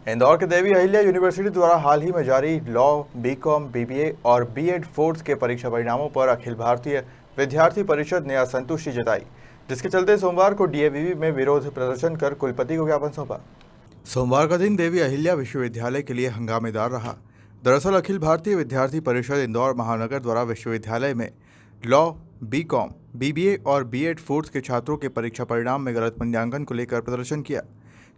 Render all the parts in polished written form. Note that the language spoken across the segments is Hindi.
इंदौर के देवी अहिल्या यूनिवर्सिटी द्वारा हाल ही में जारी लॉ, बीकॉम, बीबीए और बीएड फोर्थ के परीक्षा परिणामों पर अखिल भारतीय विद्यार्थी परिषद ने असंतुष्टि जताई, जिसके चलते सोमवार को डीएवीवी में विरोध प्रदर्शन कर कुलपति को ज्ञापन सौंपा। सोमवार का दिन देवी अहिल्या विश्वविद्यालय के लिए हंगामेदार रहा। दरअसल अखिल भारतीय विद्यार्थी परिषद इंदौर महानगर द्वारा विश्वविद्यालय में लॉ, बीकॉम, बीबीए और बीएड फोर्थ के छात्रों के परीक्षा परिणाम में गलत मूल्यांकन को लेकर प्रदर्शन किया।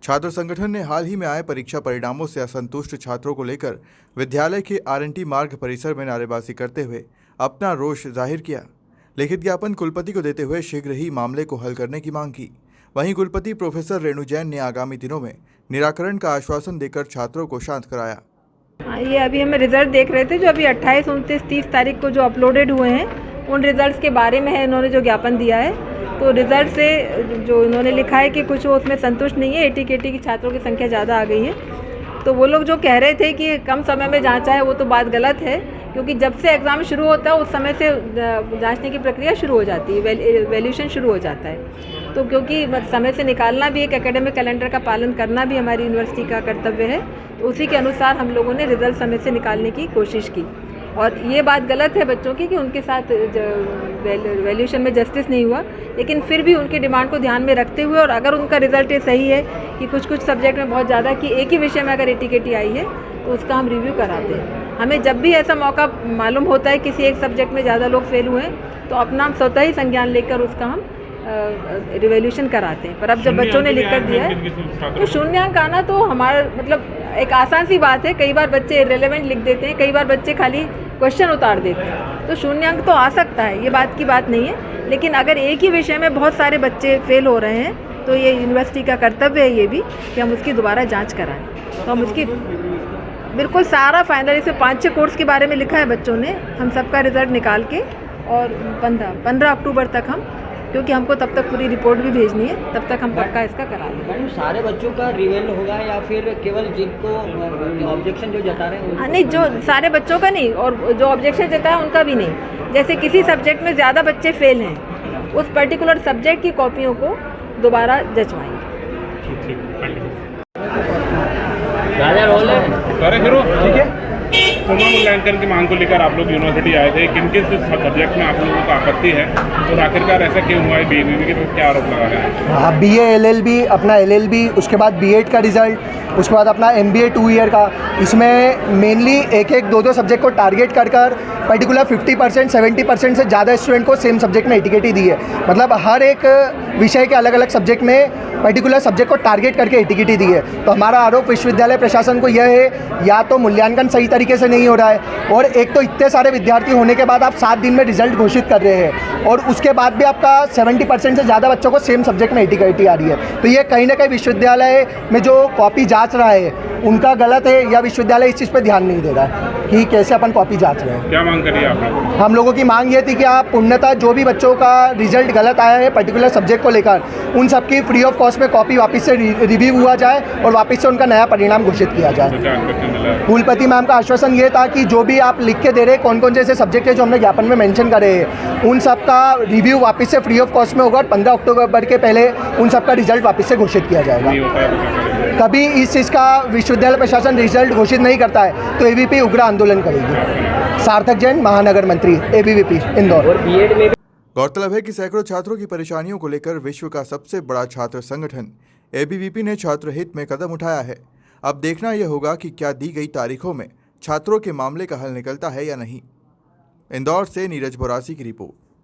छात्र संगठन ने हाल ही में आए परीक्षा परिणामों से असंतुष्ट छात्रों को लेकर विद्यालय के आरएनटी मार्ग परिसर में नारेबाजी करते हुए अपना रोष जाहिर किया। लिखित ज्ञापन कुलपति को देते हुए शीघ्र ही मामले को हल करने की मांग की। वहीं कुलपति प्रोफेसर रेणु जैन ने आगामी दिनों में निराकरण का आश्वासन देकर छात्रों को शांत कराया। ये अभी हमें रिजल्ट देख रहे थे, जो अभी 28, 29, 30 तारीख को जो अपलोडेड हुए हैं, उन रिजल्ट्स के बारे में है इन्होंने जो ज्ञापन दिया है। तो रिजल्ट से जो इन्होंने लिखा है कि कुछ वो उसमें संतुष्ट नहीं है, एटी की छात्रों की संख्या ज़्यादा आ गई है। तो वो लोग जो कह रहे थे कि कम समय में जांचा है, वो तो बात गलत है, क्योंकि जब से एग्ज़ाम शुरू होता है उस समय से जांचने की प्रक्रिया शुरू हो जाती है, वैल्यूएशन शुरू हो जाता है। तो क्योंकि समय से निकालना भी, एक एकेडमिक कैलेंडर का पालन करना भी हमारी यूनिवर्सिटी का कर्तव्य है, तो उसी के अनुसार हम लोगों ने रिजल्ट समय से निकालने की कोशिश की। और ये बात गलत है बच्चों की कि उनके साथ वैल्यूएशन में जस्टिस नहीं हुआ, लेकिन फिर भी उनकी डिमांड को ध्यान में रखते हुए, और अगर उनका रिजल्ट ये सही है कि कुछ सब्जेक्ट में बहुत ज़्यादा कि एक ही विषय में अगर एटी आई है, तो उसका हम रिव्यू कराते हैं। हमें जब भी ऐसा मौका मालूम होता है किसी एक सब्जेक्ट में ज़्यादा लोग फेल हुए हैं, तो अपना स्वतः ही संज्ञान लेकर उसका हम रिवैल्यूएशन कराते हैं। पर अब जब बच्चों ने लिख कर दिया है, तो शून्यांक आना तो हमारा मतलब एक आसान सी बात है। कई बार बच्चे इरेलेवेंट लिख देते हैं, कई बार बच्चे खाली क्वेश्चन उतार देते हैं, तो शून्यांक तो आ सकता है, ये बात की बात नहीं है। लेकिन अगर एक ही विषय में बहुत सारे बच्चे फेल हो रहे हैं, तो ये यूनिवर्सिटी का कर्तव्य है ये भी कि हम उसकी दोबारा जाँच कराएँ। तो हम उसकी बिल्कुल सारा फाइनल, इसमें 5-6 कोर्स के बारे में लिखा है बच्चों ने, हम सबका रिजल्ट निकाल के, और 15 अक्टूबर तक हम, क्योंकि हमको तब तक पूरी रिपोर्ट भी भेजनी है, तब तक हम पक्का इसका करा लेंगे। मैडम, सारे बच्चों का रिवेल होगा या फिर केवल जिनको ऑब्जेक्शन जो जता रहे हैं? नहीं, जो सारे बच्चों का नहीं, और जो ऑब्जेक्शन जताया उनका भी नहीं। जैसे किसी सब्जेक्ट में ज़्यादा बच्चे फेल हैं, उस पर्टिकुलर सब्जेक्ट की कॉपियों को दोबारा जचवाएंगे। ठीक है। पुनर्मूल्यांकन की मांग को लेकर आप लोग यूनिवर्सिटी आए थे, किन किन सब्जेक्ट में आप लोगों को आपत्ति है और आखिरकार ऐसा क्यों हुआ है? बीएवीवी के तो क्या आरोप लगा रहे हैं? हाँ, बीए, एलएलबी, अपना एलएलबी, उसके बाद बीएड का रिजल्ट, उसके बाद अपना एमबीए 2 ईयर का। इसमें मेनली एक 2 सब्जेक्ट को टारगेट कर पर्टिकुलर 50%, 70% से ज़्यादा स्टूडेंट को सेम सब्जेक्ट में एटीकेटी दी है। मतलब हर एक विषय के अलग अलग सब्जेक्ट में पर्टिकुलर सब्जेक्ट को टारगेट करके एटीकेटी दी है। तो हमारा आरोप विश्वविद्यालय प्रशासन को यह है, या तो मूल्यांकन सही तरीके से नहीं हो रहा है, और एक तो इतने सारे विद्यार्थी होने के बाद आप 7 दिन में रिजल्ट घोषित कर रहे हैं, और उसके बाद भी आपका 70% से ज़्यादा बच्चों को सेम सब्जेक्ट में एटीकेटी आ रही है। तो ये कहीं ना कहीं विश्वविद्यालय में जो कॉपी जांच रहा है उनका गलत है, या विश्वविद्यालय इस चीज़ पर ध्यान नहीं दे रहा है कि कैसे अपन कॉपी जांच रहे हैं। क्या मांग करिए आप? हम लोगों की मांग ये थी कि आप पूर्णतः जो भी बच्चों का रिजल्ट गलत आया है पर्टिकुलर सब्जेक्ट को लेकर, उन सबकी फ्री ऑफ कॉस्ट में कॉपी वापस से रिव्यू हुआ जाए और वापस से उनका नया परिणाम घोषित किया जाए। कुलपति मैम का आश्वासन ये था कि जो भी आप लिख के दे रहे हैं, कौन कौन से ऐसे सब्जेक्ट है जो हमने ज्ञापन में मेंशन करे हैं, उन सब का रिव्यू वापस से फ्री ऑफ कॉस्ट में होगा, और 15 अक्टूबर के पहले उन सब का रिजल्ट वापस से घोषित किया जाएगा। कभी इस चीज़ का विश्वविद्यालय प्रशासन रिजल्ट घोषित नहीं करता है, तो एबीवीपी उग्र आंदोलन करेगी। सार्थक जैन, महानगर मंत्री, एबीवीपी इंदौर। और बीएड में गौरतलब है कि सैकड़ों छात्रों की परेशानियों को लेकर विश्व का सबसे बड़ा छात्र संगठन एबीवीपी ने छात्र हित में कदम उठाया है। अब देखना यह होगा कि क्या दी गई तारीखों में छात्रों के मामले का हल निकलता है या नहीं। इंदौर से नीरज बोरासी की रिपोर्ट।